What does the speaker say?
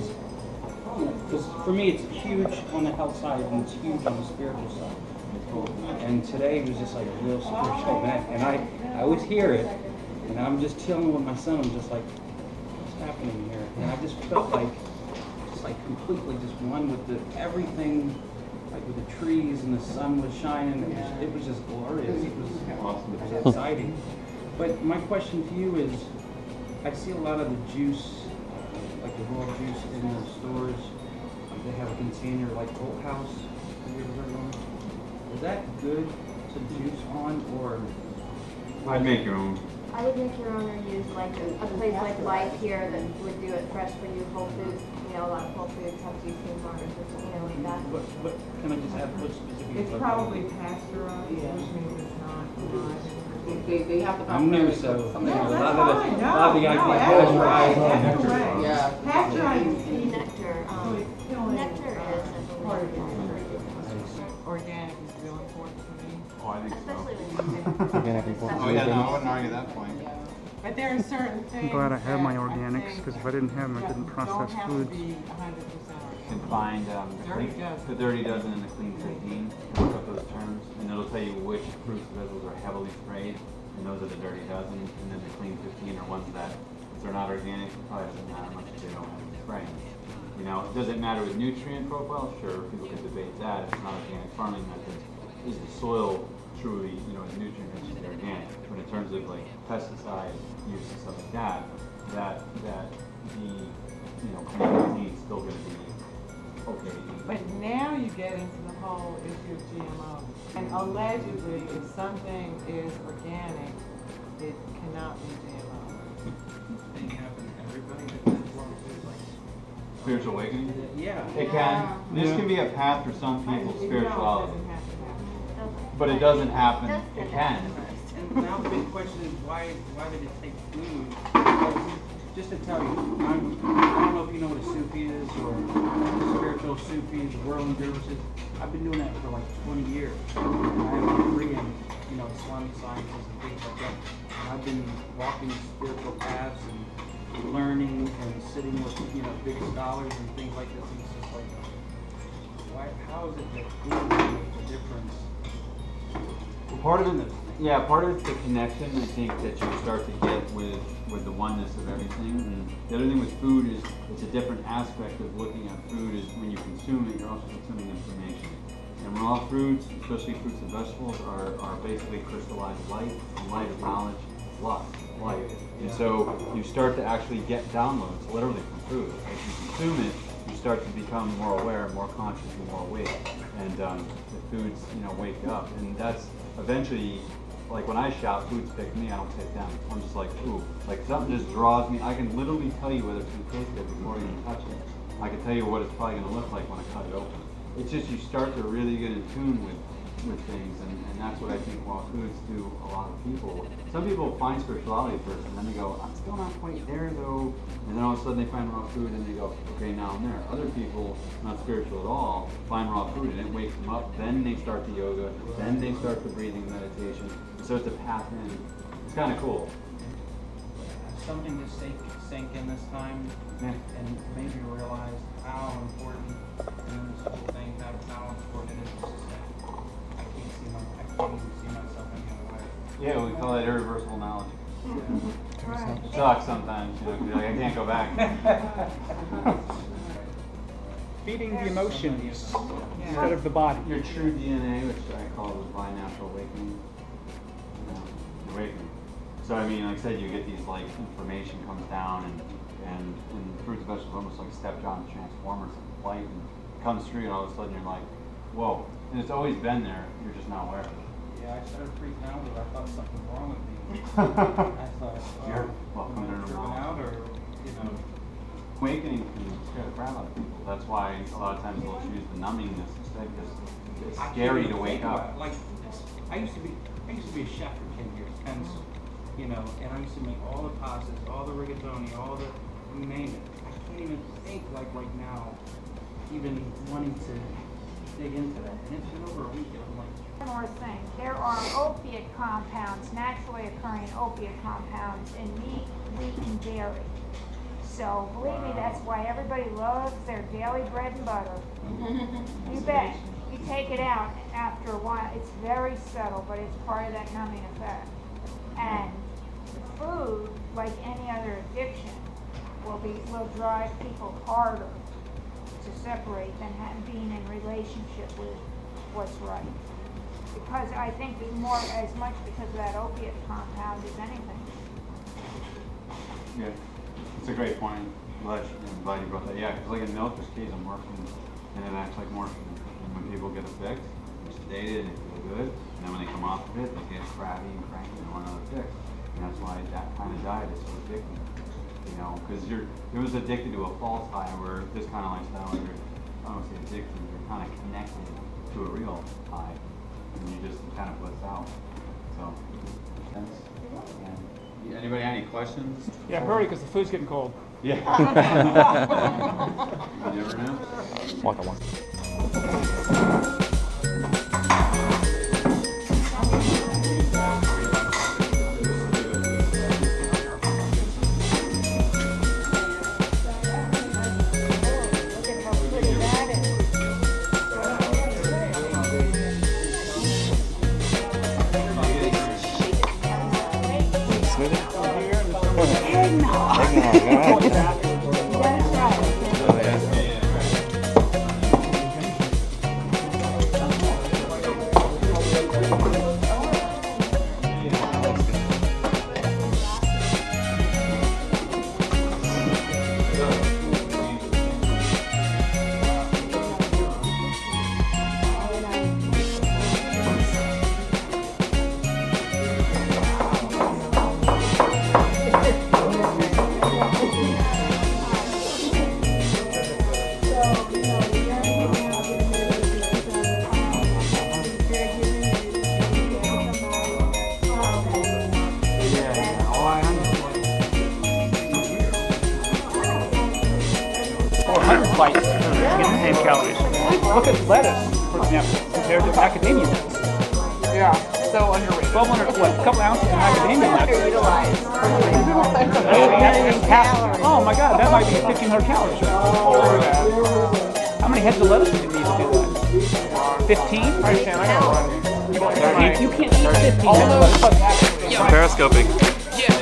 is, because for me it's huge on the health side and it's huge on the spiritual side. And today was just like a real spiritual event, and I always hear it, and I'm just chilling with my son. I'm just like, what's happening here? And I just felt like completely just one with everything, like with the trees and the sun was shining. It was just glorious. It was awesome. It was exciting. But my question to you is, I see a lot of the juice, like the raw juice in the stores. They have a container like Oat House. Have you ever heard of them? Is that good to juice on, or? I'd make your own. I would make your own or use like a place like Life here that would do it fresh for you. Whole Foods, you know, a lot of Whole Foods have juicing bars or something, you know, like that. What can I just add? What specific? It's probably pasteurized, which means it's not alive. They have to. I'm new, so a lot of the That's ideas correct. Yeah. Pasteurized Nectar. Nectar is part of it. Organic is real important for me. Oh, I think so. especially when Oh yeah, no, I wouldn't argue that point. But there are certain things. I'm glad I have my that organics, because if I didn't have them, I couldn't process foods. You can find the Dirty Dozen and the Clean 15. Look up those terms, and it'll tell you which fruits and vegetables are heavily sprayed, and those are the Dirty Dozen. And then the Clean 15 are ones that, if they're not organic, it probably doesn't matter much if they don't have spraying. You know, does it matter with nutrient profile? Sure, people can debate that. It's not organic farming method. Is the soil truly, you know, nutrient rich and organic? But in terms of like pesticide use and stuff like that, that the, you know, Clean 15 is still going to be okay to eat. But now you get into the whole issue of GMO. And allegedly, if something is organic, it cannot be GMO. thing happen to everybody that does wrong food, like Spiritual awakening? yeah. It can. This can be a path for some people's spirituality. It doesn't have to happen. But it doesn't happen. It can. And now the big question is why did it take food? Because just to tell you, I don't know if you know what a Sufi is or spiritual Sufi, the world dervishes. I've been doing that for like 20 years. And I have a degree in, you know, Islamic sciences and things like that. And I've been walking spiritual paths and learning and sitting with, you know, big scholars and things like this. And it's just like, how is it that food makes a difference? Part of it's the connection I think that you start to get with the oneness of everything. And the other thing with food is it's a different aspect of looking at food is when you consume it, you're also consuming information. And raw fruits, especially fruits and vegetables, are basically crystallized light, and light is knowledge, love, light. And so you start to actually get downloads literally from food. As you consume it, you start to become more aware, more conscious, and more awake. And the foods, you know, wake you up. And that's eventually, like when I shop, foods pick me, I don't pick them. I'm just like, ooh, like something just draws me. I can literally tell you whether it's going to taste good before you even touch it. I can tell you what it's probably going to look like when I cut it open. It's just you start to really get in tune with things, and that's what I think raw foods do a lot of people. Some people find spirituality first, and then they go, I'm still not quite there though, and then all of a sudden they find raw food, and they go, okay, now I'm there. Other people, not spiritual at all, find raw food, and it wakes them up, then they start the yoga, then they start the breathing meditation, so it's a path in. It's kind of cool. Something to sink in this time, and maybe realize how important this whole thing, how important it is to say, I can't even see myself any other way. Yeah, we call that irreversible knowledge. Right. It sucks sometimes, you know, 'cause you're like, I can't go back. Feeding the emotions instead of the body. Your true DNA, which I call the divine natural awakening. You know, awakening. So I mean, like I said, you get these like information comes down, and fruits and vegetables almost like stepjohn transformers of light, and it comes through, and all of a sudden you're like, whoa! And it's always been there. You're just not aware of it. Yeah, I started freaking out because I thought something was wrong with me. I thought, You're welcome am I to tripping out, or you know. Awakening can scare the crap out of people. That's why a lot of times they'll choose the numbingness instead, because it's scary to wake up. Like, I used to be a chef for 10 years, and you know, and I used to make all the pastas, all the rigatoni, all the, you name it. I can't even think like right now, even wanting to dig into that. And it's been over a week, and I'm like, One more thing, there are opiate compounds, naturally occurring opiate compounds in meat, wheat, and dairy. So So believe me, that's why everybody loves their daily bread and butter. You bet. You take it out after a while, it's very subtle, but it's part of that numbing effect. And food, like any other addiction, will drive people harder to separate than being in relationship with what's right. Because I think more as much because of that opiate compound as anything. Yeah, it's a great point. I'm glad you brought that. Yeah, because like in milk, there's cases of morphine, and it acts like morphine. And when people get a fix, they're sedated and they feel good, and then when they come off of it, they get crabby and cranky and want another fix. And that's why that kind of diet is so addicting. You know, because it was addicted to a false high, where this kind of lifestyle, I don't want to say addicted, you're kind of connected to a real high, and you just kind of bliss out. So, and anybody have any questions? Yeah, hurry, because the food's getting cold. Yeah. You never know. Waka waka. Bites get the same calories. Look at lettuce, for example, compared to macadamia nuts. Yeah, so underrated. 1,200, what, a couple ounces of macadamia nuts. Underutilized. Oh my God, that might be 1,500 calories. How many heads of lettuce do you need to do that? 15? Alright, Shan, I gotta run. You can't eat 15 heads of lettuce. Periscoping. Yeah.